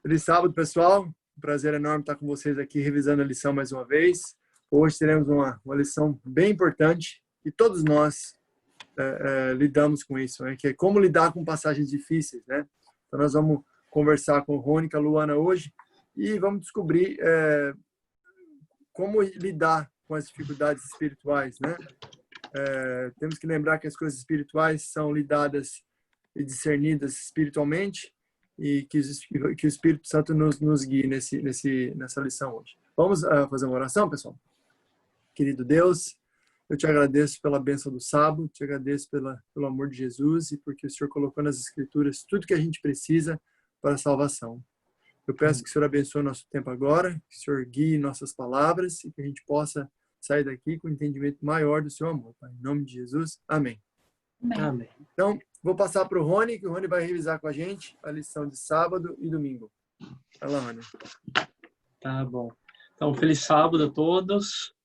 Feliz sábado, pessoal. Um prazer enorme estar com vocês aqui, revisando a lição mais uma vez. Hoje teremos uma lição bem importante e todos nós lidamos com isso, né? Que é como lidar com passagens difíceis, né? Então, nós vamos conversar com o Rony, com a Luana hoje e vamos descobrir como lidar com as dificuldades espirituais, né? Temos que lembrar que as coisas espirituais são lidadas e discernidas espiritualmente e que o Espírito Santo nos guie nessa lição hoje. Vamos fazer uma oração, pessoal? Querido Deus, eu te agradeço pela bênção do sábado, te agradeço pelo amor de Jesus e porque o Senhor colocou nas Escrituras tudo que a gente precisa para a salvação. Eu peço que o Senhor abençoe o nosso tempo agora, que o Senhor guie nossas palavras e que a gente possa sair daqui com um entendimento maior do seu amor. Pai. Em nome de Jesus, amém. Amém. Então, vou passar para o Rony, que o Rony vai revisar com a gente a lição de sábado e domingo. Vai lá, Rony. Tá bom. Então, feliz sábado a todos.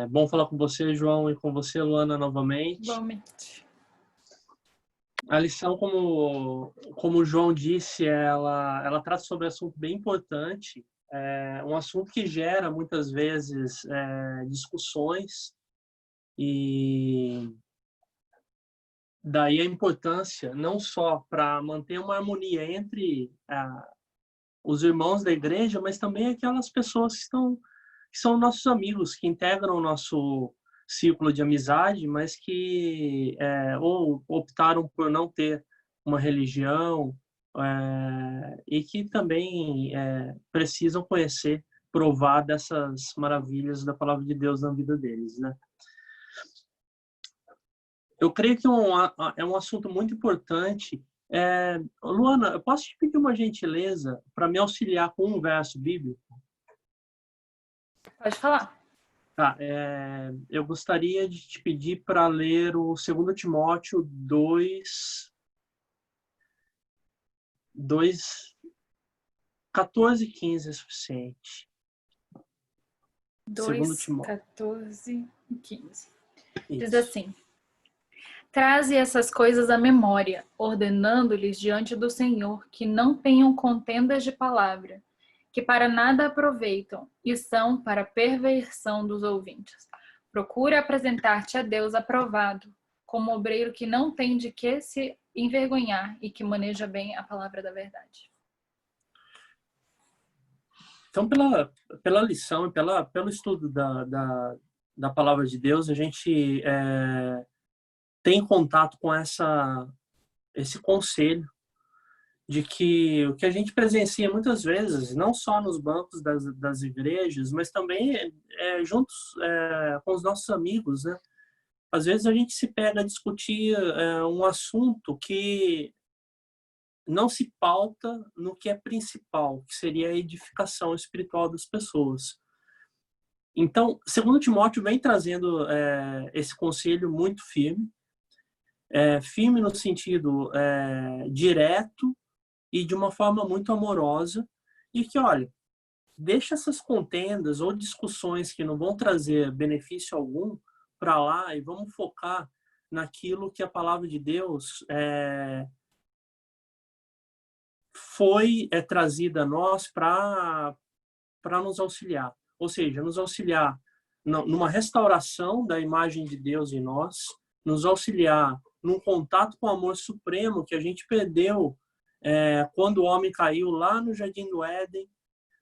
Bom falar com você, João, e com você, Luana, novamente. Igualmente. A lição, como o João disse, ela trata sobre um assunto bem importante, um assunto que gera, muitas vezes, discussões, e daí a importância, não só para manter uma harmonia entre os irmãos da igreja, mas também aquelas pessoas que são nossos amigos, que integram o nosso círculo de amizade, mas que ou optaram por não ter uma religião e que também precisam conhecer, provar dessas maravilhas da palavra de Deus na vida deles, né? Eu creio que é um assunto muito importante. Luana, eu posso te pedir uma gentileza para me auxiliar com um verso bíblico? Pode falar. Tá, eu gostaria de te pedir para ler o 2 Timóteo 14 e 15 é suficiente. 2, Timóteo. 14 e 15. Diz Isso. assim: Traze essas coisas à memória, ordenando-lhes diante do Senhor que não tenham contendas de palavra, que para nada aproveitam e são para perversão dos ouvintes. Procura apresentar-te a Deus aprovado, como obreiro que não tem de que se envergonhar e que maneja bem a palavra da verdade. Então, pela lição e pelo estudo da palavra de Deus, a gente tem contato com esse conselho de que o que a gente presencia muitas vezes, não só nos bancos das igrejas, mas também juntos com os nossos amigos, né? Às vezes a gente se pega a discutir um assunto que não se pauta no que é principal, que seria a edificação espiritual das pessoas. Então, 2 Timóteo vem trazendo esse conselho muito firme, firme no sentido direto, e de uma forma muito amorosa, de que, olha, deixa essas contendas ou discussões que não vão trazer benefício algum para lá e vamos focar naquilo que a palavra de Deus foi trazida a nós para nos auxiliar. Ou seja, nos auxiliar numa restauração da imagem de Deus em nós, nos auxiliar num contato com o amor supremo que a gente perdeu quando o homem caiu lá no Jardim do Éden,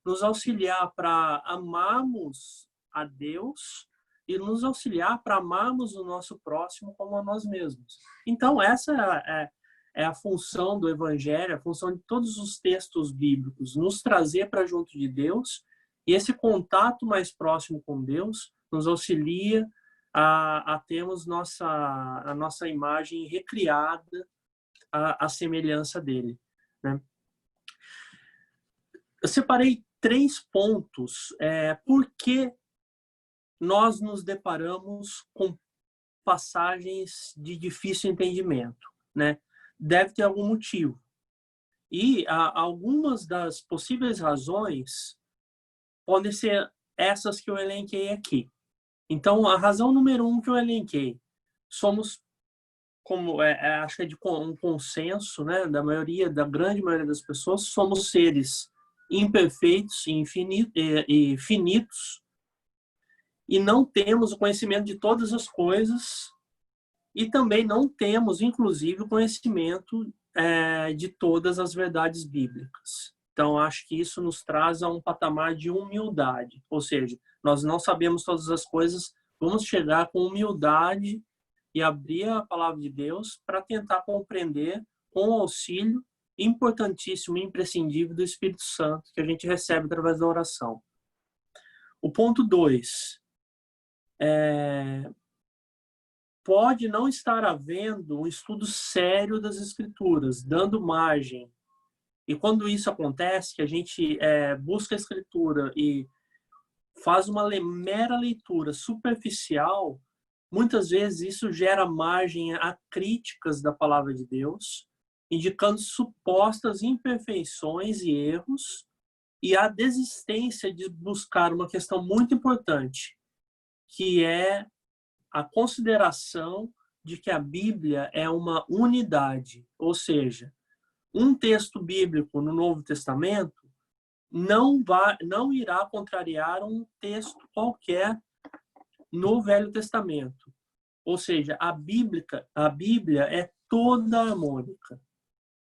nos auxiliar para amarmos a Deus e nos auxiliar para amarmos o nosso próximo como a nós mesmos. Então, essa é a função do Evangelho, a função de todos os textos bíblicos, nos trazer para junto de Deus, e esse contato mais próximo com Deus nos auxilia a termos a nossa imagem recriada à semelhança dele. Né? Eu separei 3 pontos por que nós nos deparamos com passagens de difícil entendimento, né? Deve ter algum motivo. E algumas das possíveis razões podem ser essas que eu elenquei aqui. Então, a razão número 1 que eu elenquei: somos como acho que é de um consenso, né, da grande maioria das pessoas, somos seres imperfeitos e finitos, e não temos o conhecimento de todas as coisas, e também não temos, inclusive, o conhecimento de todas as verdades bíblicas. Então, acho que isso nos traz a um patamar de humildade, ou seja, nós não sabemos todas as coisas, vamos chegar com humildade e abrir a palavra de Deus para tentar compreender com o auxílio importantíssimo e imprescindível do Espírito Santo que a gente recebe através da oração. O ponto 2. Pode não estar havendo um estudo sério das Escrituras, dando margem. E quando isso acontece, que a gente busca a Escritura e faz uma mera leitura superficial, muitas vezes isso gera margem a críticas da palavra de Deus, indicando supostas imperfeições e erros, e a desistência de buscar uma questão muito importante, que é a consideração de que a Bíblia é uma unidade, ou seja, um texto bíblico no Novo Testamento não irá contrariar um texto qualquer no Velho Testamento. Ou seja, a Bíblia é toda harmônica,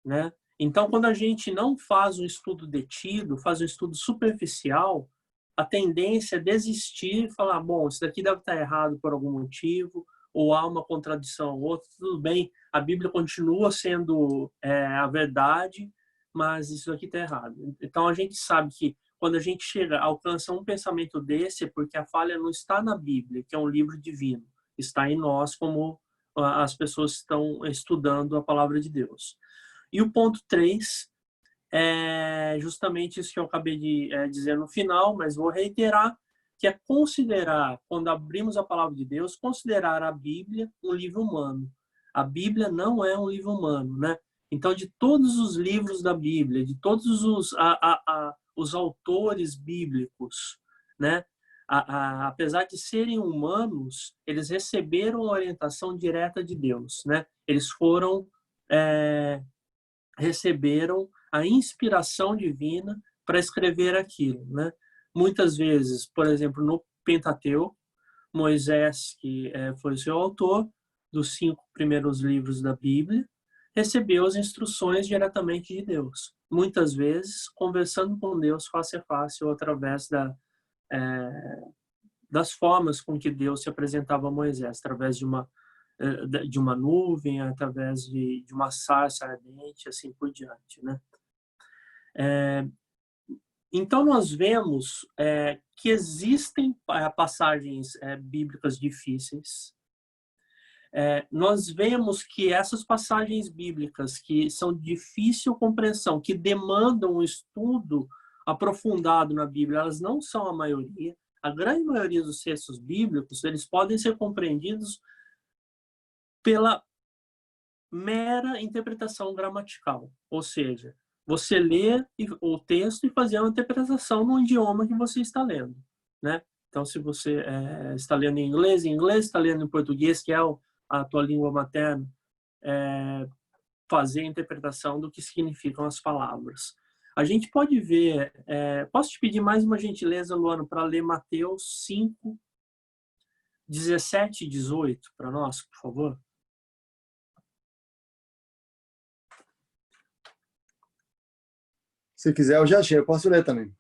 né? Então, quando a gente não faz um estudo detido, faz um estudo superficial, a tendência é desistir e falar, bom, isso daqui deve estar errado por algum motivo, ou há uma contradição ou outra, tudo bem, a Bíblia continua sendo a verdade, mas isso aqui está errado. Então, a gente sabe que quando a gente alcança um pensamento desse, é porque a falha não está na Bíblia, que é um livro divino, está em nós, como as pessoas estão estudando a palavra de Deus. E o ponto 3 é justamente isso que eu acabei de dizer no final, mas vou reiterar, que é considerar, quando abrimos a palavra de Deus, considerar a Bíblia um livro humano. A Bíblia não é um livro humano, né? Então, de todos os livros da Bíblia, de todos os autores bíblicos, né? Apesar de serem humanos, eles receberam a orientação direta de Deus, né? Eles receberam a inspiração divina para escrever aquilo, né? Muitas vezes, por exemplo, no Pentateuco, Moisés, que foi o seu autor dos 5 primeiros livros da Bíblia, recebeu as instruções diretamente de Deus. Muitas vezes, conversando com Deus face a face ou através das formas com que Deus se apresentava a Moisés, através de uma nuvem, através de uma sarça ardente, assim por diante, né? Então, nós vemos que existem passagens bíblicas difíceis. Nós vemos que essas passagens bíblicas que são de difícil compreensão, que demandam um estudo aprofundado na Bíblia, elas não são a maioria. A grande maioria dos textos bíblicos, eles podem ser compreendidos pela mera interpretação gramatical, ou seja, você lê o texto e fazer uma interpretação no idioma que você está lendo, né? Então, se você está lendo em inglês, está lendo em português, que é a tua língua materna, fazer a interpretação do que significam as palavras. A gente pode ver, posso te pedir mais uma gentileza, Luana, para ler Mateus 5, 17 e 18 para nós, por favor? Se quiser, eu já achei. Eu posso ler também.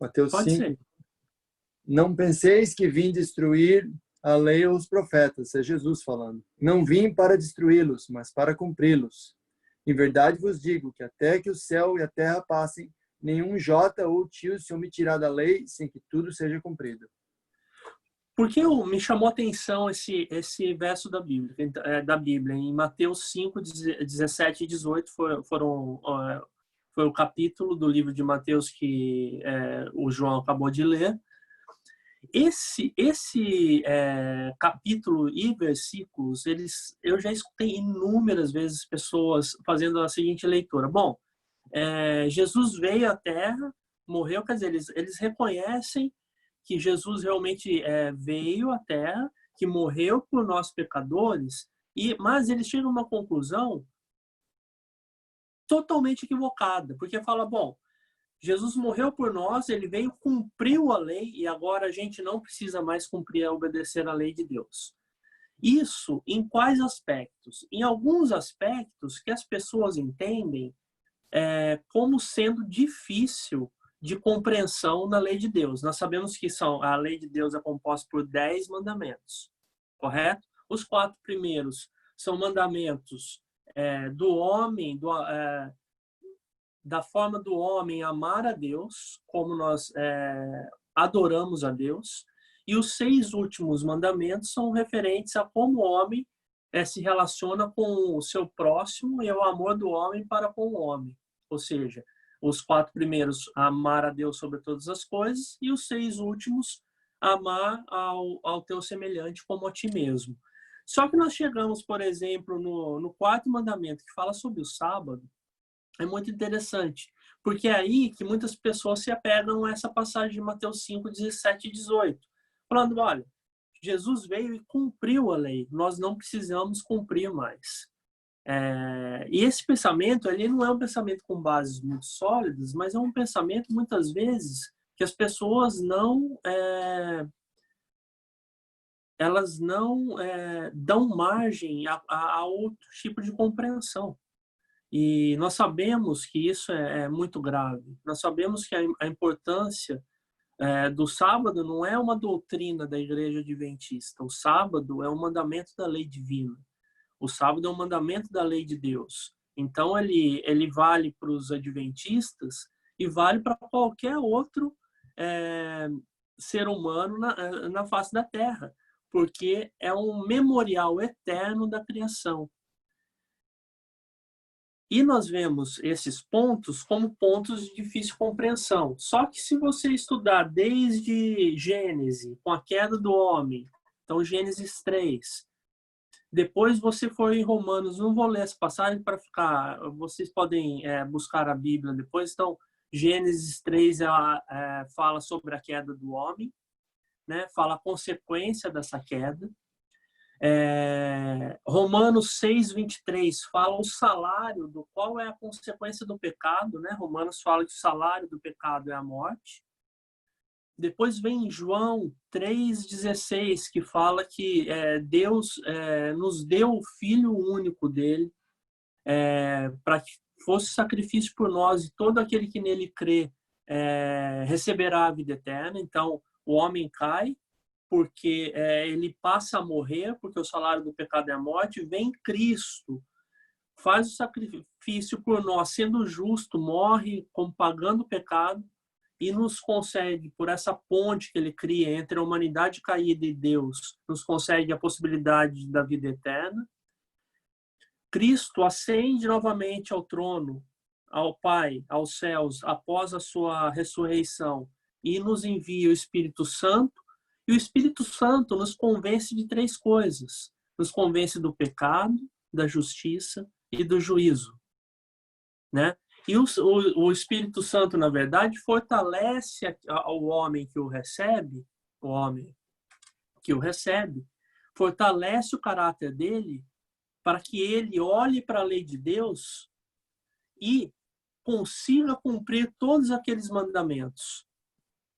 Mateus Pode 5. ser. Não penseis que vim destruir a lei ou os profetas. É Jesus falando. Não vim para destruí-los, mas para cumpri-los. Em verdade vos digo que até que o céu e a terra passem, nenhum jota ou tio se omitirá da lei, sem que tudo seja cumprido. Por que me chamou a atenção esse verso da Bíblia? Em Mateus 5, 17 e 18 foi o capítulo do livro de Mateus que o João acabou de ler. Esse capítulo e versículos, eu já escutei inúmeras vezes pessoas fazendo a seguinte leitura. Bom, Jesus veio à Terra, morreu, quer dizer, eles reconhecem que Jesus realmente veio à Terra, que morreu por nós pecadores, Mas eles chegam a uma conclusão totalmente equivocada, porque fala, bom, Jesus morreu por nós, ele veio, cumpriu a lei e agora a gente não precisa mais cumprir, obedecer a lei de Deus. Isso em quais aspectos? Em alguns aspectos que as pessoas entendem como sendo difícil de compreensão da lei de Deus. Nós sabemos que a lei de Deus é composta por 10 mandamentos, correto? Os 4 primeiros são mandamentos do homem, da forma do homem amar a Deus, como nós adoramos a Deus. E os 6 últimos mandamentos são referentes a como o homem se relaciona com o seu próximo e o amor do homem para com o homem. Ou seja, os 4 primeiros, amar a Deus sobre todas as coisas, e os 6 últimos, amar ao teu semelhante como a ti mesmo. Só que nós chegamos, por exemplo, no 4º mandamento, que fala sobre o sábado. É muito interessante, porque é aí que muitas pessoas se apegam a essa passagem de Mateus 5, 17 e 18. Falando, olha, Jesus veio e cumpriu a lei, nós não precisamos cumprir mais. E esse pensamento, ele não é um pensamento com bases muito sólidas, mas é um pensamento, muitas vezes, que as pessoas elas não dão margem a outro tipo de compreensão. E nós sabemos que isso é muito grave. Nós sabemos que a importância do sábado não é uma doutrina da Igreja Adventista. O sábado é um mandamento da lei divina. O sábado é um mandamento da lei de Deus. Então, ele vale para os adventistas e vale para qualquer outro ser humano na face da terra, porque é um memorial eterno da criação. E nós vemos esses pontos como pontos de difícil compreensão. Só que se você estudar desde Gênesis, com a queda do homem, então Gênesis 3, depois você for em Romanos, não vou ler essa passagem para ficar, vocês podem buscar a Bíblia depois. Então, Gênesis 3 fala sobre a queda do homem, né? Fala a consequência dessa queda. Romanos 6, 23 fala o salário, qual é a consequência do pecado, né? Romanos fala que o salário do pecado é a morte. Depois vem João 3,16, que fala que Deus nos deu o Filho único dele para que fosse sacrifício por nós, e todo aquele que nele crê receberá a vida eterna. Então, o homem cai, porque ele passa a morrer, porque o salário do pecado é a morte. Vem Cristo, faz o sacrifício por nós, sendo justo, morre como pagando o pecado, e nos concede, por essa ponte que ele cria entre a humanidade caída e Deus, nos concede a possibilidade da vida eterna. Cristo ascende novamente ao trono, ao Pai, aos céus, após a sua ressurreição, e nos envia o Espírito Santo. E o Espírito Santo nos convence de 3 coisas. Nos convence do pecado, da justiça e do juízo, né? E o Espírito Santo, na verdade, fortalece o homem que o recebe, fortalece o caráter dele para que ele olhe para a lei de Deus e consiga cumprir todos aqueles mandamentos,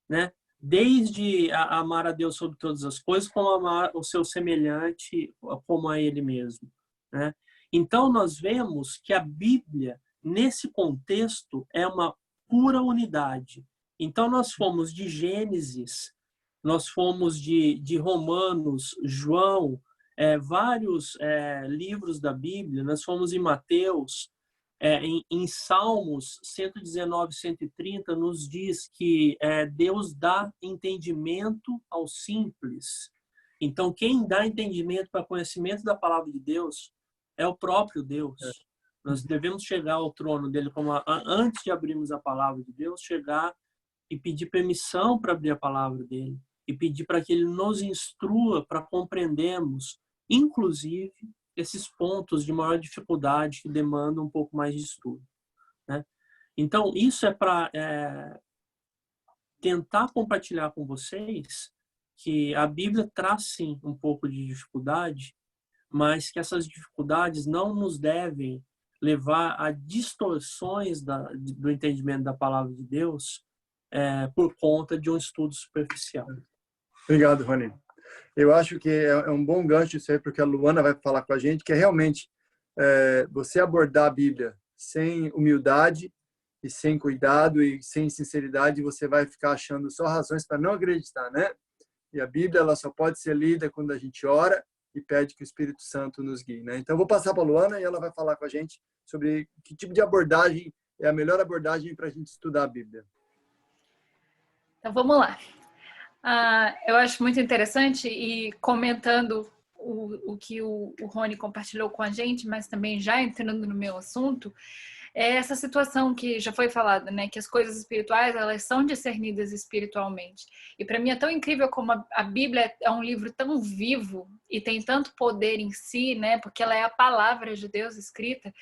né? Desde amar a Deus sobre todas as coisas, como amar o seu semelhante como a ele mesmo, né? Então, nós vemos que a Bíblia, nesse contexto, é uma pura unidade. Então, nós fomos de Gênesis, nós fomos de Romanos, João, vários livros da Bíblia, nós fomos em Mateus, em Salmos 119, 130, nos diz que Deus dá entendimento ao simples. Então, quem dá entendimento para conhecimento da palavra de Deus é o próprio Deus. Nós devemos chegar ao trono dele, antes de abrirmos a palavra de Deus, chegar e pedir permissão para abrir a palavra dele, e pedir para que ele nos instrua para compreendermos, inclusive, esses pontos de maior dificuldade que demandam um pouco mais de estudo, né? Então, isso é para tentar compartilhar com vocês que a Bíblia traz, sim, um pouco de dificuldade, mas que essas dificuldades não nos devem levar a distorções do entendimento da palavra de Deus por conta de um estudo superficial. Obrigado, Rony. Eu acho que é um bom gancho isso aí, porque a Luana vai falar com a gente, que é realmente você abordar a Bíblia sem humildade e sem cuidado e sem sinceridade, você vai ficar achando só razões para não acreditar, né? E a Bíblia, ela só pode ser lida quando a gente ora e pede que o Espírito Santo nos guie, né? Então, eu vou passar para a Luana e ela vai falar com a gente sobre que tipo de abordagem é a melhor abordagem para a gente estudar a Bíblia. Então, vamos lá. Eu acho muito interessante, e comentando o que o Rony compartilhou com a gente, mas também já entrando no meu assunto, é essa situação que já foi falada, né? Que as coisas espirituais, elas são discernidas espiritualmente. E para mim é tão incrível como a Bíblia é um livro tão vivo e tem tanto poder em si, né? Porque ela é a palavra de Deus escrita,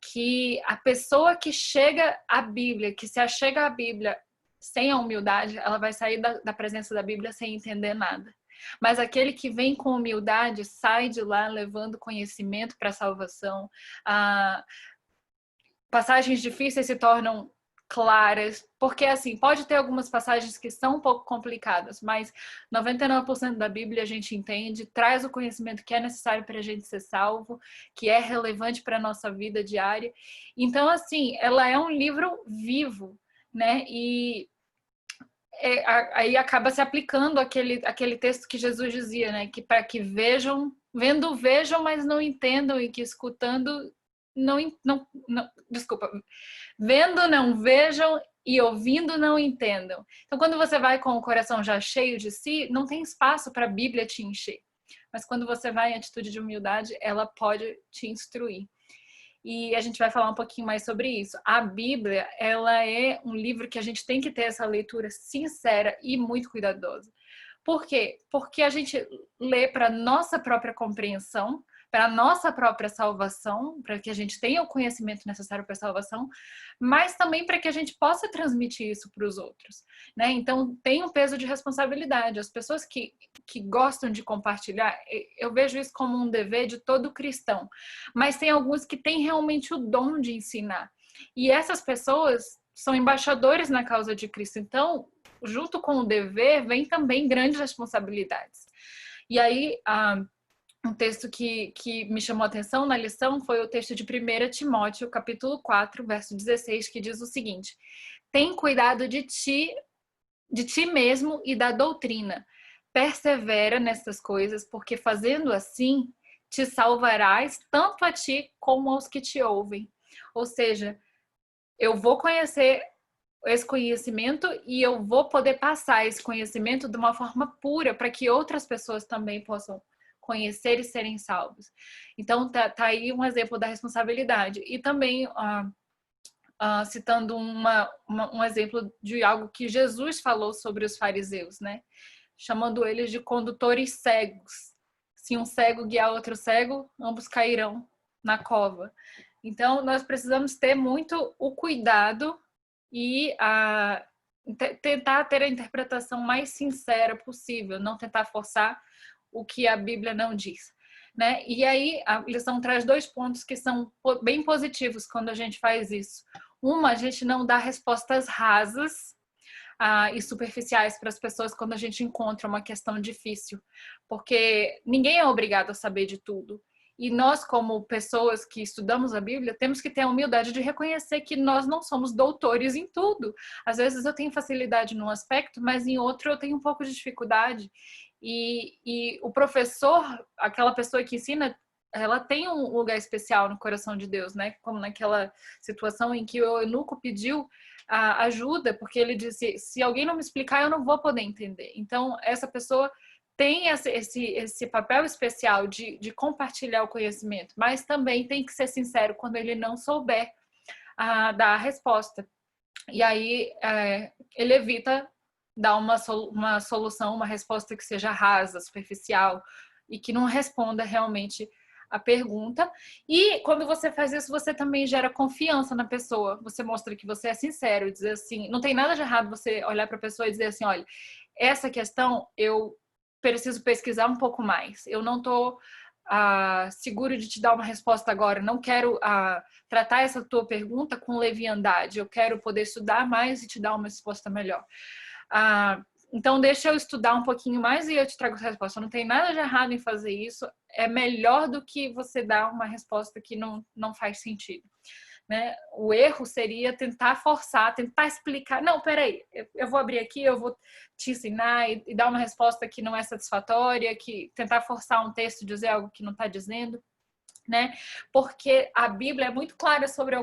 que a pessoa que chega à Bíblia, que se achega à Bíblia sem a humildade, ela vai sair da presença da Bíblia sem entender nada. Mas aquele que vem com humildade sai de lá levando conhecimento para a salvação. Passagens difíceis se tornam claras, porque assim, pode ter algumas passagens que são um pouco complicadas, mas 99% da Bíblia a gente entende, traz o conhecimento que é necessário para a gente ser salvo, que é relevante para a nossa vida diária. Então, assim, ela é um livro vivo, né? E aí acaba se aplicando aquele texto que Jesus dizia, né? Que para que vejam, mas não entendam, e que escutando desculpa, vendo não vejam e ouvindo não entendam. Então, quando você vai com o coração já cheio de si, não tem espaço para a Bíblia te encher. Mas quando você vai em atitude de humildade, ela pode te instruir. E a gente vai falar um pouquinho mais sobre isso. A Bíblia, ela é um livro que a gente tem que ter essa leitura sincera e muito cuidadosa. Por quê? Porque a gente lê para nossa própria compreensão, para a nossa própria salvação, para que a gente tenha o conhecimento necessário para a salvação, mas também para que a gente possa transmitir isso para os outros, né? Então, tem um peso de responsabilidade. As pessoas que gostam de compartilhar, eu vejo isso como um dever de todo cristão, mas tem alguns que têm realmente o dom de ensinar. E essas pessoas são embaixadores na causa de Cristo. Então, junto com o dever, vem também grandes responsabilidades. E aí, um texto que me chamou a atenção na lição foi o texto de 1 Timóteo, capítulo 4, verso 16, que diz o seguinte: tem cuidado de ti mesmo e da doutrina. Persevera nessas coisas, porque fazendo assim, te salvarás tanto a ti como aos que te ouvem. Ou seja, eu vou conhecer esse conhecimento e eu vou poder passar esse conhecimento de uma forma pura para que outras pessoas também possam conhecer e serem salvos. Então, tá aí um exemplo da responsabilidade. E também, citando um exemplo de algo que Jesus falou sobre os fariseus, né? Chamando eles de condutores cegos. Se um cego guiar outro cego, ambos cairão na cova. Então, nós precisamos ter muito o cuidado e tentar ter a interpretação mais sincera possível, não tentar forçar o que a Bíblia não diz, né? E aí a lição traz 2 pontos que são bem positivos quando a gente faz isso. Uma, a gente não dá respostas rasas e superficiais para as pessoas quando a gente encontra uma questão difícil, porque ninguém é obrigado a saber de tudo. E nós, como pessoas que estudamos a Bíblia, temos que ter a humildade de reconhecer que nós não somos doutores em tudo. Às vezes eu tenho facilidade num aspecto, mas em outro eu tenho um pouco de dificuldade. E o professor, aquela pessoa que ensina, ela tem um lugar especial no coração de Deus, né? Como naquela situação em que o eunuco pediu ajuda, porque ele disse, se alguém não me explicar, eu não vou poder entender. Então, essa pessoa tem esse papel especial de compartilhar o conhecimento, mas também tem que ser sincero quando ele não souber dar a resposta. E aí ele evita dar uma solução, uma resposta que seja rasa, superficial e que não responda realmente a pergunta. E quando você faz isso, você também gera confiança na pessoa. Você mostra que você é sincero, dizer assim, não tem nada de errado você olhar para a pessoa e dizer assim, olha, essa questão eu preciso pesquisar um pouco mais. Eu não estou seguro de te dar uma resposta agora, não quero tratar essa tua pergunta com leviandade, eu quero poder estudar mais e te dar uma resposta melhor. Então, deixa eu estudar um pouquinho mais e eu te trago essa resposta. Não tem nada de errado em fazer isso, é melhor do que você dar uma resposta que não faz sentido. Né? O erro seria tentar forçar, tentar explicar. Não, peraí, eu vou abrir aqui, eu vou te ensinar e dar uma resposta que não é satisfatória, que tentar forçar um texto, dizer algo que não está dizendo. Né? Porque a Bíblia é muito clara sobre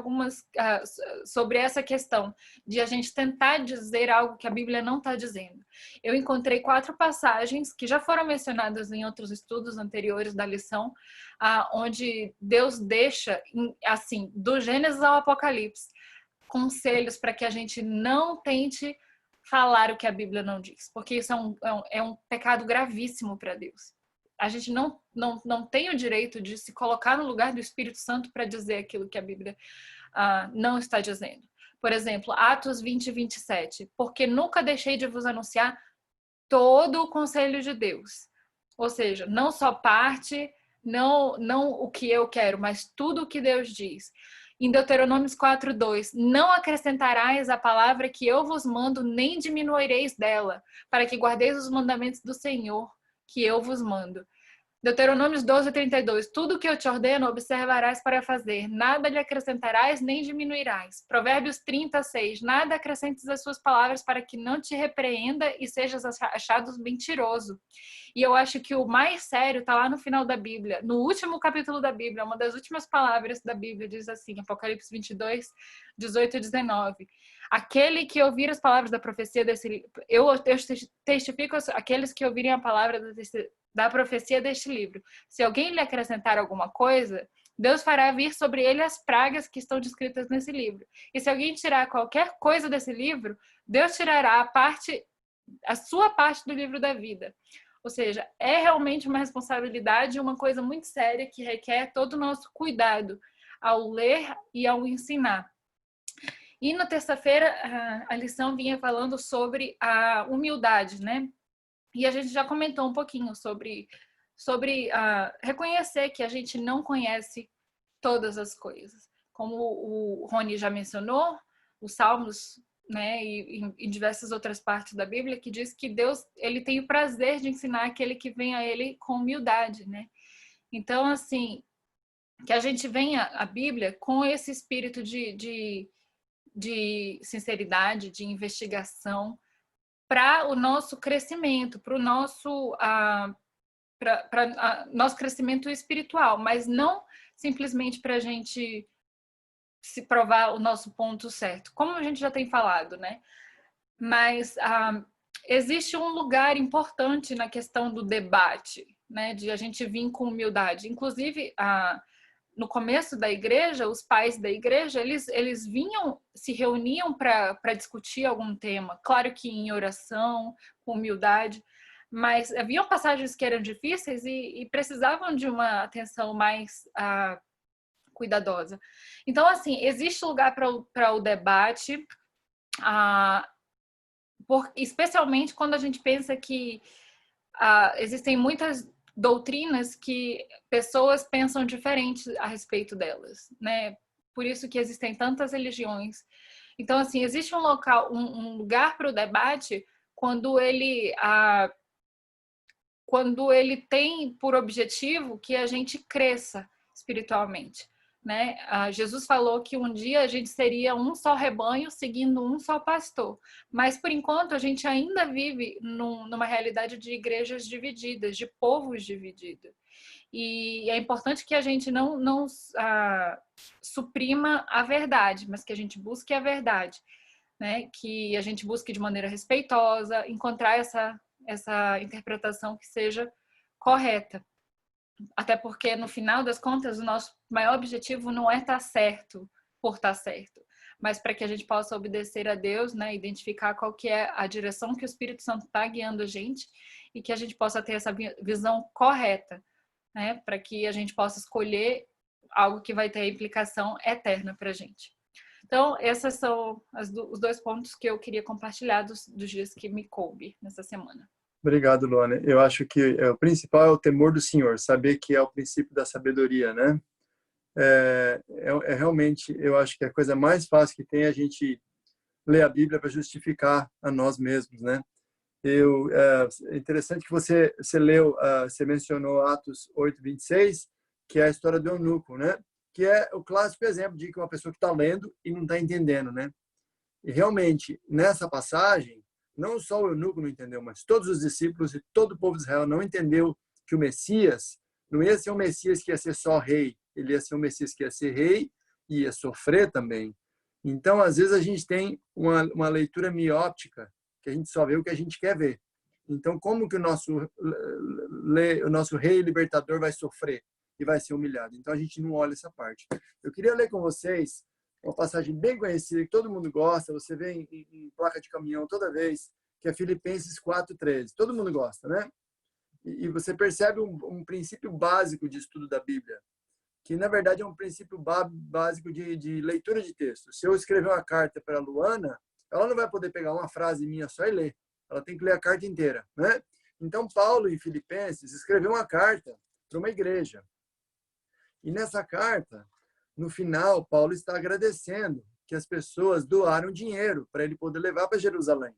sobre essa questão de a gente tentar dizer algo que a Bíblia não está dizendo. Eu encontrei 4 passagens que já foram mencionadas em outros estudos anteriores da lição, onde Deus deixa, assim, do Gênesis ao Apocalipse, conselhos para que a gente não tente falar o que a Bíblia não diz, porque isso é um pecado gravíssimo para Deus. A gente não tem o direito de se colocar no lugar do Espírito Santo para dizer aquilo que a Bíblia não está dizendo. Por exemplo, Atos 20, 27. Porque nunca deixei de vos anunciar todo o conselho de Deus. Ou seja, não só parte, não o que eu quero, mas tudo o que Deus diz. Em Deuteronômios 4:2, não acrescentarás a palavra que eu vos mando, nem diminuireis dela, para que guardeis os mandamentos do Senhor, que eu vos mando. Deuteronômios 12:32, tudo que eu te ordeno observarás para fazer, nada lhe acrescentarás nem diminuirás. Provérbios 30:6, nada acrescentes as suas palavras para que não te repreenda e sejas achado mentiroso. E eu acho que o mais sério está lá no final da Bíblia, no último capítulo da Bíblia, uma das últimas palavras da Bíblia diz assim, Apocalipse 22, 18 e 19. Aquele que ouvir as palavras da profecia desse livro, eu testifico aqueles que ouvirem a palavra da profecia deste livro. Se alguém lhe acrescentar alguma coisa, Deus fará vir sobre ele as pragas que estão descritas nesse livro. E se alguém tirar qualquer coisa desse livro, Deus tirará a sua parte do livro da vida. Ou seja, é realmente uma responsabilidade, uma coisa muito séria que requer todo o nosso cuidado ao ler e ao ensinar. E na terça-feira, a lição vinha falando sobre a humildade, né? E a gente já comentou um pouquinho sobre reconhecer que a gente não conhece todas as coisas. Como o Rony já mencionou, os Salmos, né, e em diversas outras partes da Bíblia, que diz que Deus, ele tem o prazer de ensinar aquele que vem a ele com humildade, né? Então, assim, que a gente venha à Bíblia com esse espírito de sinceridade, de investigação, para o nosso crescimento, para o nosso nosso crescimento espiritual, mas não simplesmente para a gente se provar o nosso ponto certo, como a gente já tem falado, né? Mas existe um lugar importante na questão do debate, né? De a gente vir com humildade. Inclusive, no começo da igreja, os pais da igreja, eles se reuniam para discutir algum tema, claro que em oração, com humildade, mas haviam passagens que eram difíceis e precisavam de uma atenção mais cuidadosa. Então, assim, existe lugar para o debate, especialmente quando a gente pensa que existem muitas doutrinas que pessoas pensam diferente a respeito delas, né? Por isso que existem tantas religiões. Então, assim, existe um lugar para o debate quando ele tem por objetivo que a gente cresça espiritualmente, né? Jesus falou que um dia a gente seria um só rebanho seguindo um só pastor, mas por enquanto a gente ainda vive numa realidade de igrejas divididas, de povos divididos. E é importante que a gente não suprima a verdade, mas que a gente busque a verdade, né? Que a gente busque de maneira respeitosa, encontrar essa interpretação que seja correta. Até porque, no final das contas, o nosso maior objetivo não é estar certo por estar certo, mas para que a gente possa obedecer a Deus, né? Identificar qual que é a direção que o Espírito Santo está guiando a gente e que a gente possa ter essa visão correta, né? Para que a gente possa escolher algo que vai ter implicação eterna para a gente. Então, esses são os 2 pontos que eu queria compartilhar dos dias que me coube nessa semana. Obrigado, Luana. Eu acho que o principal é o temor do Senhor, saber que é o princípio da sabedoria, né? Realmente, eu acho que a coisa mais fácil que tem é a gente ler a Bíblia para justificar a nós mesmos, né? É interessante que você leu, você mencionou Atos 8:26, que é a história do eunuco, né? Que é o clássico exemplo de que uma pessoa que está lendo e não está entendendo, né? E realmente, nessa passagem, não só o eunuco não entendeu, mas todos os discípulos e todo o povo de Israel não entendeu que o Messias não ia ser um Messias que ia ser só rei, ele ia ser um Messias que ia ser rei e ia sofrer também. Então, às vezes, a gente tem uma leitura miótica, que a gente só vê o que a gente quer ver. Então, como que o nosso rei libertador vai sofrer e vai ser humilhado? Então, a gente não olha essa parte. Eu queria ler com vocês uma passagem bem conhecida, que todo mundo gosta, você vê em placa de caminhão toda vez, que é Filipenses 4:13. Todo mundo gosta, né? E você percebe um princípio básico de estudo da Bíblia, que na verdade é um princípio básico de leitura de texto. Se eu escrever uma carta para a Luana, ela não vai poder pegar uma frase minha só e ler. Ela tem que ler a carta inteira, né? Então, Paulo, em Filipenses, escreveu uma carta para uma igreja. E nessa carta, no final, Paulo está agradecendo que as pessoas doaram dinheiro para ele poder levar para Jerusalém.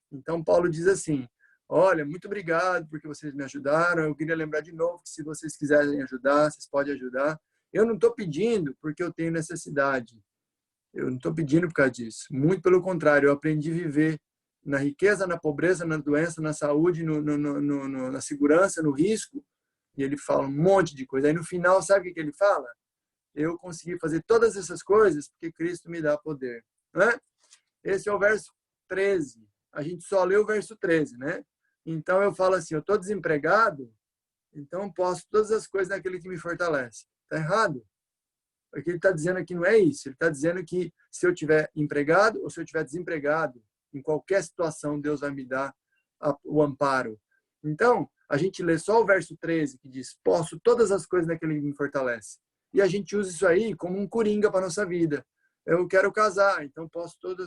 Então, Paulo diz assim: olha, muito obrigado porque vocês me ajudaram. Eu queria lembrar de novo que se vocês quiserem ajudar, vocês podem ajudar. Eu não estou pedindo porque eu tenho necessidade. Eu não estou pedindo por causa disso. Muito pelo contrário, eu aprendi a viver na riqueza, na pobreza, na doença, na saúde, na segurança, no risco. E ele fala um monte de coisa. Aí no final, sabe o que ele fala? Eu consegui fazer todas essas coisas porque Cristo me dá poder. Né? Esse é o verso 13. A gente só lê o verso 13, né? Então eu falo assim, eu estou desempregado, então posso todas as coisas naquele que me fortalece. Está errado. O que ele está dizendo aqui não é isso. Ele está dizendo que se eu tiver empregado ou se eu tiver desempregado, em qualquer situação, Deus vai me dar o amparo. Então, a gente lê só o verso 13, que diz, posso todas as coisas naquele que me fortalece. E a gente usa isso aí como um coringa para a nossa vida. Eu quero casar, então posso tudo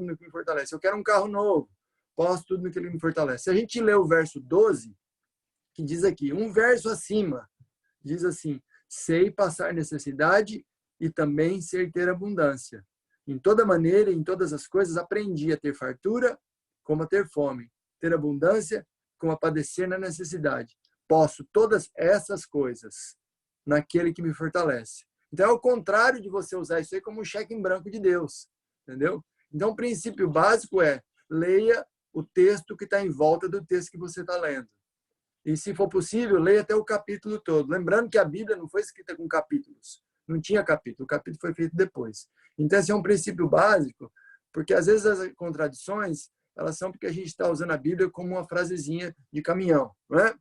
no que me fortalece. Eu quero um carro novo, posso tudo no que ele me fortalece. Se a gente lê o verso 12, que diz aqui, um verso acima, diz assim, sei passar necessidade e também sei ter abundância. Em toda maneira, em todas as coisas, aprendi a ter fartura, como a ter fome, ter abundância, como a padecer na necessidade. Posso todas essas coisas naquele que me fortalece. Então, é o contrário de você usar isso aí como um cheque em branco de Deus, entendeu? Então, o princípio básico é, leia o texto que está em volta do texto que você está lendo. E, se for possível, leia até o capítulo todo. Lembrando que a Bíblia não foi escrita com capítulos. Não tinha capítulo. O capítulo foi feito depois. Então, esse é um princípio básico, porque, às vezes, as contradições, elas são porque a gente está usando a Bíblia como uma frasezinha de caminhão, não é?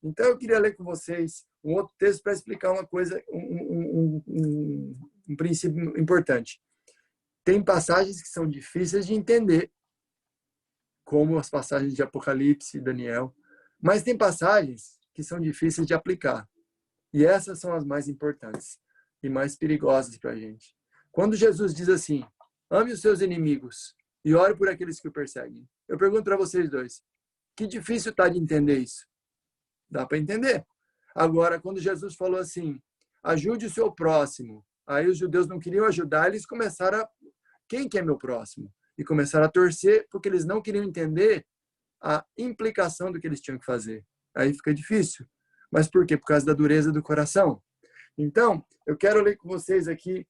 Então, eu queria ler com vocês um outro texto para explicar uma coisa, um princípio importante. Tem passagens que são difíceis de entender, como as passagens de Apocalipse e Daniel, mas tem passagens que são difíceis de aplicar. E essas são as mais importantes e mais perigosas para a gente. Quando Jesus diz assim, ame os seus inimigos e ore por aqueles que o perseguem. Eu pergunto para vocês dois, que difícil está de entender isso? Dá para entender. Agora, quando Jesus falou assim, ajude o seu próximo, aí os judeus não queriam ajudar, eles começaram a, quem que é meu próximo? E começaram a torcer, porque eles não queriam entender a implicação do que eles tinham que fazer. Aí fica difícil. Mas por quê? Por causa da dureza do coração. Então, eu quero ler com vocês aqui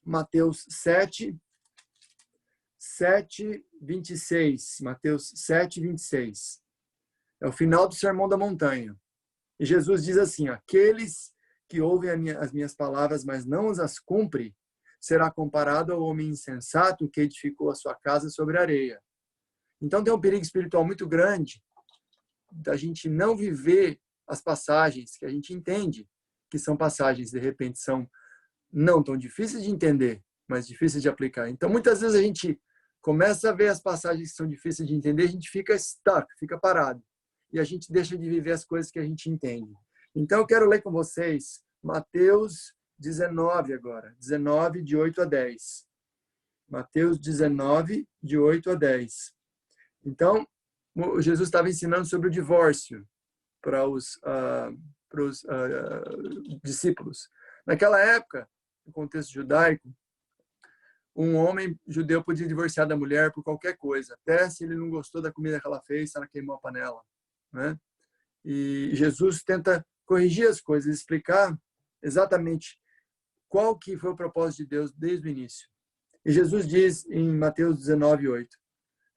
Mateus 7:26. Mateus 7:26. É o final do Sermão da Montanha. E Jesus diz assim, aqueles que ouvem as minhas palavras, mas não as cumprem, será comparado ao homem insensato que edificou a sua casa sobre areia. Então tem um perigo espiritual muito grande da gente não viver as passagens que a gente entende, que são passagens, de repente, são não tão difíceis de entender, mas difíceis de aplicar. Então, muitas vezes a gente começa a ver as passagens que são difíceis de entender, a gente fica stuck, fica parado. E a gente deixa de viver as coisas que a gente entende. Então, eu quero ler com vocês Mateus 19 agora. 19, de 8 a 10. Mateus 19, de 8 a 10. Então, Jesus estava ensinando sobre o divórcio para os discípulos. Naquela época, no contexto judaico, um homem judeu podia divorciar da mulher por qualquer coisa, até se ele não gostou da comida que ela fez, se ela queimou a panela, né? E Jesus tenta corrigir as coisas, explicar exatamente qual que foi o propósito de Deus desde o início. E Jesus diz em Mateus 19:8,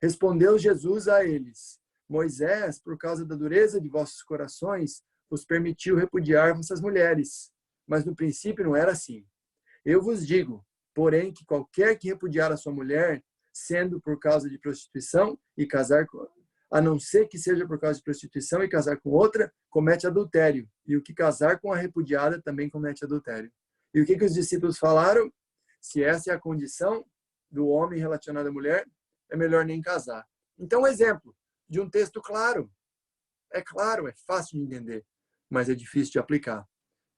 respondeu Jesus a eles, Moisés, por causa da dureza de vossos corações, vos permitiu repudiar vossas mulheres, mas no princípio não era assim. Eu vos digo, porém, que qualquer que repudiar a sua mulher, sendo por causa de prostituição e casar com, a não ser que seja por causa de prostituição e casar com outra, comete adultério. E o que casar com a repudiada também comete adultério. E o que os discípulos falaram? Se essa é a condição do homem relacionado à mulher, é melhor nem casar. Então, um exemplo de um texto claro. É claro, é fácil de entender, mas é difícil de aplicar.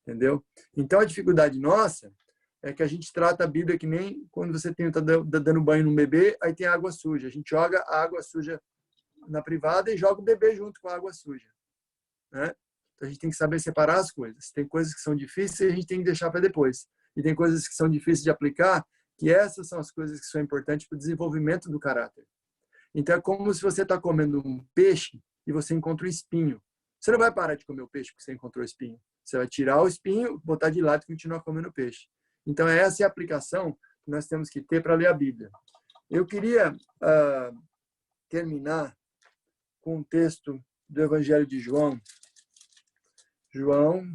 Entendeu? Então, a dificuldade nossa é que a gente trata a Bíblia que nem quando você está dando banho num bebê, aí tem água suja. A gente joga a água suja na privada e joga o bebê junto com a água suja. Né? Então, a gente tem que saber separar as coisas. Tem coisas que são difíceis e a gente tem que deixar para depois. E tem coisas que são difíceis de aplicar, que essas são as coisas que são importantes para o desenvolvimento do caráter. Então, é como se você está comendo um peixe e você encontra um espinho. Você não vai parar de comer o peixe porque você encontrou o espinho. Você vai tirar o espinho, botar de lado e continuar comendo peixe. Então, essa é a aplicação que nós temos que ter para ler a Bíblia. Eu queria terminar com um texto do Evangelho de João. João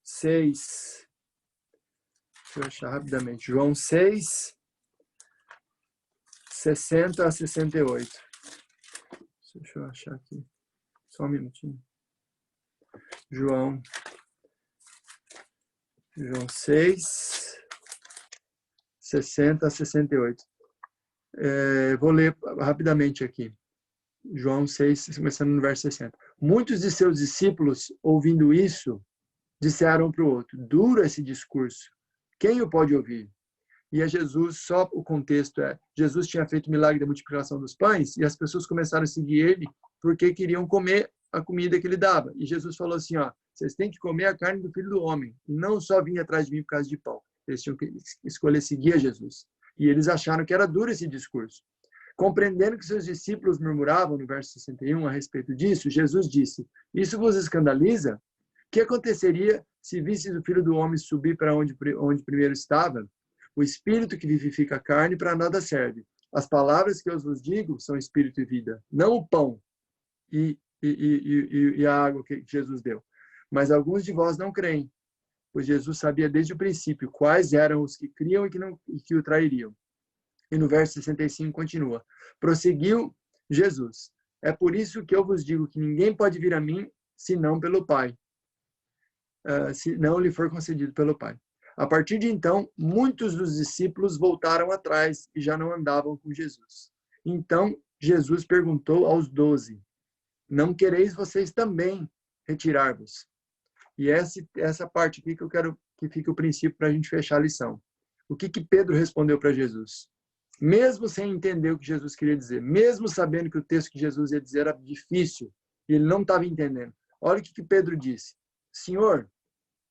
6. Deixa eu achar rapidamente. João 6, 60 a 68. Deixa eu achar aqui. Só um minutinho. João 6, 60 a 68. Vou ler rapidamente aqui. João 6, começando no verso 60. Muitos de seus discípulos, ouvindo isso, disseram um para o outro, duro esse discurso, quem o pode ouvir? E a Jesus, só o contexto Jesus tinha feito o milagre da multiplicação dos pães e as pessoas começaram a seguir ele porque queriam comer a comida que ele dava. E Jesus falou assim, vocês têm que comer a carne do Filho do Homem, não só vir atrás de mim por causa de pão. Eles tinham que escolher seguir a Jesus. E eles acharam que era duro esse discurso. Compreendendo que seus discípulos murmuravam, no verso 61, a respeito disso, Jesus disse, isso vos escandaliza? O que aconteceria se visseis o Filho do Homem subir para onde primeiro estava? O Espírito que vivifica a carne para nada serve. As palavras que eu vos digo são Espírito e vida, não o pão e a água que Jesus deu. Mas alguns de vós não creem, pois Jesus sabia desde o princípio quais eram os que criam e que o trairiam. E no verso 65 continua. Prosseguiu Jesus. É por isso que eu vos digo que ninguém pode vir a mim, senão pelo Pai. Se não lhe for concedido pelo Pai. A partir de então, muitos dos discípulos voltaram atrás e já não andavam com Jesus. Então, Jesus perguntou aos 12, não quereis vocês também retirar-vos? E essa parte aqui que eu quero que fique o princípio para a gente fechar a lição. O que Pedro respondeu para Jesus? Mesmo sem entender o que Jesus queria dizer, mesmo sabendo que o texto que Jesus ia dizer era difícil, e ele não estava entendendo. Olha o que Pedro disse. Senhor,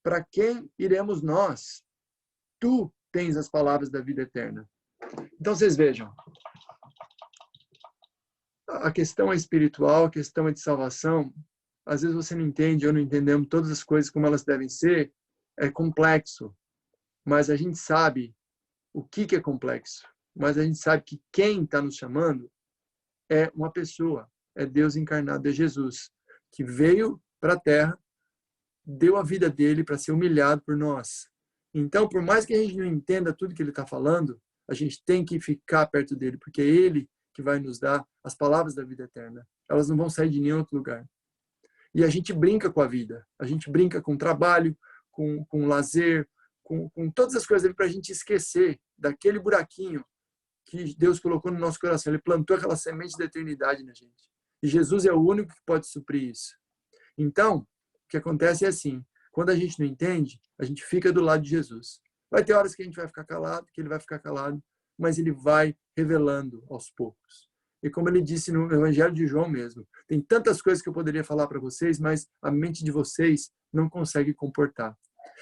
para quem iremos nós? Tu tens as palavras da vida eterna. Então, vocês vejam. A questão é espiritual, a questão é de salvação. Às vezes você não entende ou não entendemos todas as coisas como elas devem ser. É complexo. Mas a gente sabe o que é complexo. Mas a gente sabe que quem está nos chamando é uma pessoa. É Deus encarnado, é Jesus. Que veio para a Terra, deu a vida dele para ser humilhado por nós. Então, por mais que a gente não entenda tudo que ele está falando, a gente tem que ficar perto dele, porque é ele que vai nos dar as palavras da vida eterna. Elas não vão sair de nenhum outro lugar. E a gente brinca com a vida. A gente brinca com o trabalho, com o lazer, com todas as coisas para a gente esquecer daquele buraquinho que Deus colocou no nosso coração. Ele plantou aquela semente da eternidade na gente. E Jesus é o único que pode suprir isso. Então, o que acontece é assim, quando a gente não entende, a gente fica do lado de Jesus. Vai ter horas que a gente vai ficar calado, que ele vai ficar calado, mas ele vai revelando aos poucos. E como ele disse no Evangelho de João mesmo, tem tantas coisas que eu poderia falar para vocês, mas a mente de vocês não consegue comportar.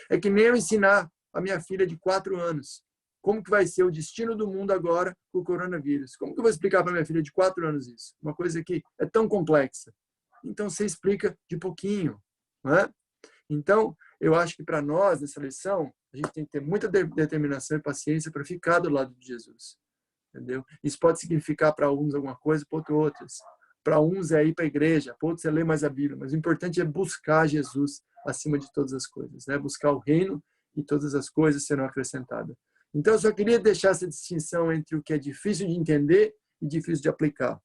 É que nem eu ensinar a minha filha de 4 anos como que vai ser o destino do mundo agora com o coronavírus. Como que eu vou explicar para minha filha de 4 anos isso? Uma coisa que é tão complexa. Então, você explica de pouquinho. Não é? Então, eu acho que para nós, nessa lição, a gente tem que ter muita determinação e paciência para ficar do lado de Jesus. Entendeu? Isso pode significar para uns alguma coisa, para outros. Para uns é ir para a igreja, para outros é ler mais a Bíblia. Mas o importante é buscar Jesus acima de todas as coisas. Né? Buscar o reino e todas as coisas serão acrescentadas. Então, eu só queria deixar essa distinção entre o que é difícil de entender e difícil de aplicar.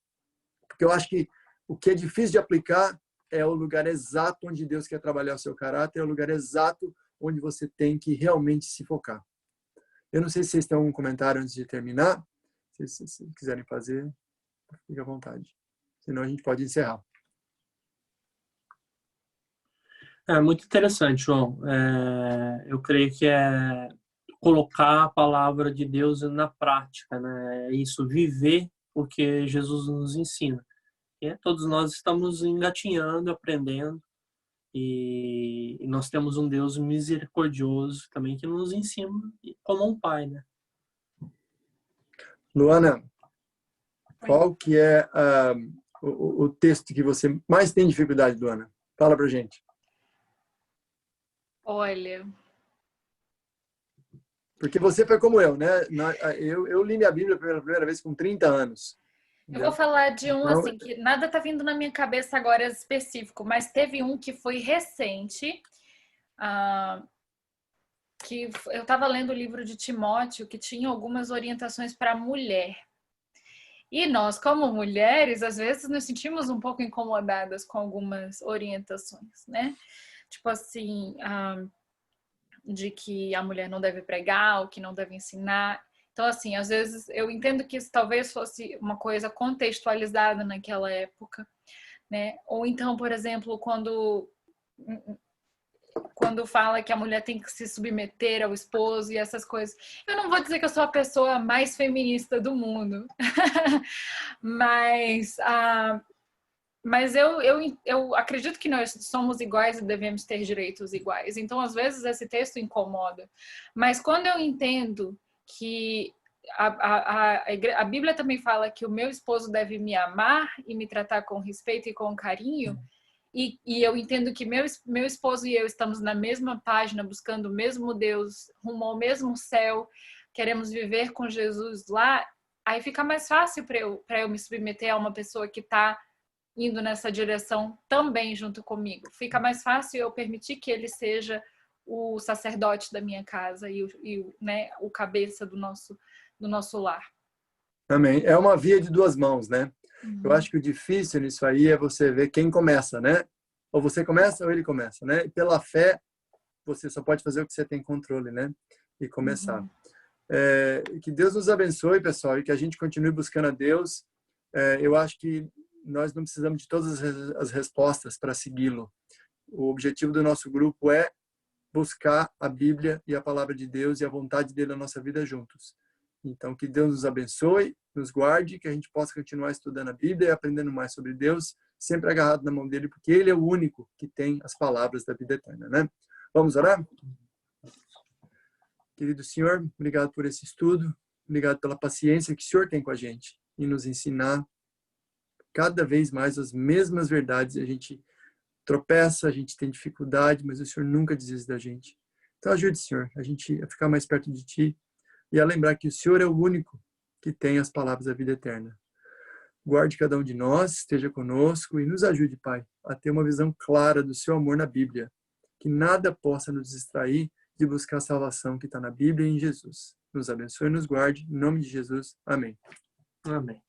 Porque eu acho que o que é difícil de aplicar é o lugar exato onde Deus quer trabalhar o seu caráter, é o lugar exato onde você tem que realmente se focar. Eu não sei se vocês têm algum comentário antes de terminar. Se vocês quiserem fazer, fique à vontade. Senão a gente pode encerrar. É muito interessante, João. Eu creio que é colocar a palavra de Deus na prática, né? É isso, viver o que Jesus nos ensina. E todos nós estamos engatinhando, aprendendo, e nós temos um Deus misericordioso também que nos ensina como um pai, né? Luana, qual que é o texto que você mais tem dificuldade, Luana? Fala pra gente. Olha, porque você foi como eu, né? Eu li minha Bíblia pela primeira vez com 30 anos. eu vou falar de um assim, que nada tá vindo na minha cabeça agora específico, mas teve um que foi recente, que eu estava lendo o livro de Timóteo, que tinha algumas orientações para a mulher. E nós, como mulheres, às vezes nos sentimos um pouco incomodadas com algumas orientações, né? Tipo assim, de que a mulher não deve pregar, ou que não deve ensinar. Então, assim, às vezes eu entendo que isso talvez fosse uma coisa contextualizada naquela época, né? Ou então, por exemplo, quando fala que a mulher tem que se submeter ao esposo e essas coisas. Eu não vou dizer que eu sou a pessoa mais feminista do mundo, mas eu acredito que nós somos iguais e devemos ter direitos iguais. Então, às vezes, esse texto incomoda. Mas quando eu entendo que a Bíblia também fala que o meu esposo deve me amar e me tratar com respeito e com carinho, e eu entendo que meu esposo e eu estamos na mesma página, buscando o mesmo Deus, rumo ao mesmo céu, queremos viver com Jesus lá, aí fica mais fácil para eu me submeter a uma pessoa que está indo nessa direção também junto comigo. Fica mais fácil eu permitir que ele seja o sacerdote da minha casa e né, o cabeça do nosso lar. Amém. É uma via de duas mãos, né? Eu acho que o difícil nisso aí é você ver quem começa, né? Ou você começa ou ele começa, né? E pela fé, você só pode fazer o que você tem controle, né? E começar. Que Deus nos abençoe, pessoal, e que a gente continue buscando a Deus. Eu acho que nós não precisamos de todas as respostas para segui-lo. O objetivo do nosso grupo é buscar a Bíblia e a palavra de Deus e a vontade dele na nossa vida juntos. Então, que Deus nos abençoe, nos guarde, que a gente possa continuar estudando a Bíblia e aprendendo mais sobre Deus, sempre agarrado na mão dele, porque ele é o único que tem as palavras da vida eterna, né? Vamos orar? Querido Senhor, obrigado por esse estudo, obrigado pela paciência que o Senhor tem com a gente e nos ensinar cada vez mais as mesmas verdades. A gente tropeça, a gente tem dificuldade, mas o Senhor nunca desiste da gente. Então ajude, Senhor, a gente a ficar mais perto de Ti e a lembrar que o Senhor é o único que tem as palavras da vida eterna. Guarde cada um de nós, esteja conosco e nos ajude, Pai, a ter uma visão clara do Seu amor na Bíblia. Que nada possa nos distrair de buscar a salvação que está na Bíblia e em Jesus. Nos abençoe e nos guarde. Em nome de Jesus. Amém. Amém.